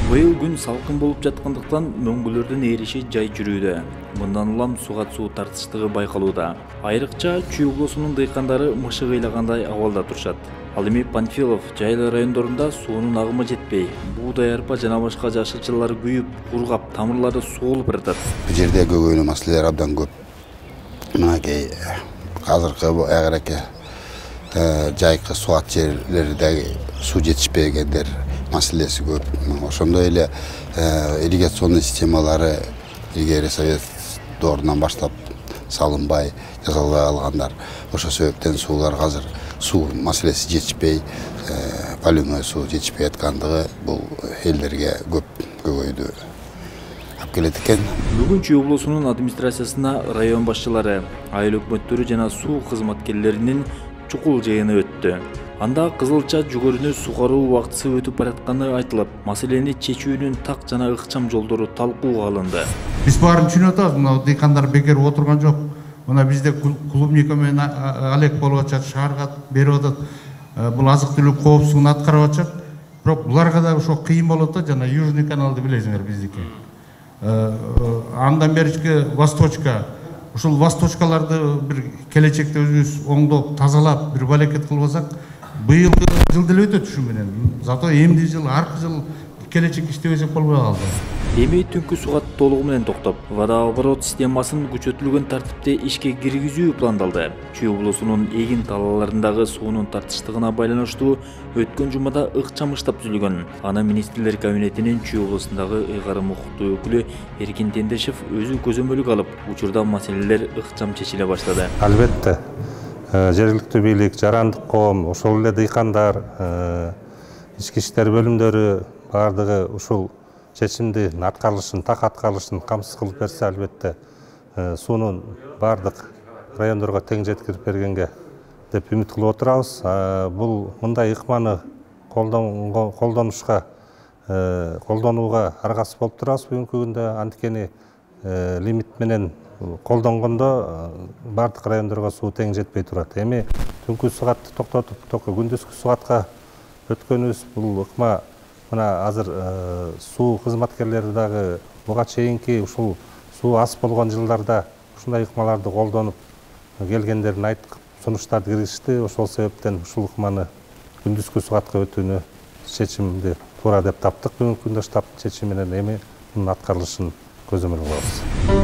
Быйыл күн салкын болуп жаткандыктан мөңгүлөрдүн ээриши жай жүрүүдө. Мындан улам суга суу тартыштыгы байкалууда. Айрыкча Чүй облусунун дыйкандары мышык ыйлагандай абалда турушат. Ал эми Панфилов, Жайла райондорунда суунун агымы жетпей, буудай, арпа жана башка жашылчалар күйүп, кургап, тамырлары суулуп баратат. Бул жерде көйгөйнү маселелер абдан көп. Мынакей азыркы агыраке жайкы суат жерлердеги суу жетишпегендер маселеси көп. Ошондой эле ирригационный системалары илгери совет доорунан баштап салынбай, жасалбай алгандар. Ошол себептен суулар азыр суу маселеси жетишпей, полюмой суу жетишпей аткандыгы бул элдерге көп көйгөйдү алып келет экен. Бүгүн Чүй облусунун администрациясына район башчылары, айыл өкмөттөрү жана суу кызматкерлеринин чукул жыйыны өттү. Анда кызылча жүгөрүнү сугаруу убактысы өтүп баратканы айтылып, маселени чечүүнүн так жана ыкчам жолдору талкууга алынды. Биз баарын түшүнүп атабыз, мына дыйкандар бекер отурган жок. Мына бизде клубника менен алек болуп атат, шаарга берип атат. Бул азык түлүк коопсуздугун аткарып атышат. Бирок буларга да ошо кыйын болот да, жана Южный каналды билесиңер биздики. Андан берички Восточка. Ушул Восточкаларды бир келечекте өзүбүз оңдоп, тазалап, бир балекет кылбасак, быйылкы жыл деле өтөт ушу менен. Зато эмди жыл, аркы жыл келечек иштебесек болбой калды. Эми түнкү суга толугу менен токтоп, водооборот системасын күчөтүлгөн тартипте ишке киргизүү пландалды. Чүй облусунун эгин талааларындагы суунун тартыштыгына байланыштуу өткөн жумада ыкчам ыштап түзүлгөн. Аны министрлер кабинетинин Чүй облусундагы ыйгарым укуктуу өкүлү Эркин Тендешев өзү көзөмөлгө алып, учурда маселелер ыкчам чечиле баштады. Албетте, жергиликтүү бийлик, жарандык коом, ошол эле дыйкандар, ички иштер бөлүмдөрү бардыгы ушул чечимди аткарылышын, так аткарылышын камсыз кылып берсе, албетте суунун бардык райондорго тең жеткирип бергенге деп үмүт кылып отурабыз. Бул мындай ыкманы колдонууга аргасыз болуп турабыз бүгүнкү күндө. Анткени лимит менен колдонгондо бардык райондорго суу тең жетпей турат. Эми түнкү сугатты токтотуп, только күндүзгү сугатка өткөнүбүз бул ыкма мына азыр суу кызматкерлери дагы буга чейинки ушул суу аз болгон жылдарда ушундай ыкмаларды колдонуп келгендерин айтып, сунуштарды киргизишти. Ошол себептен ушул ыкманы күндүзгү сугатка өтүүнү чечимди туура деп таптык. Бүгүнкү күндө штаб чечими менен эми мунун аткарылышын көзөмөл кылабыз.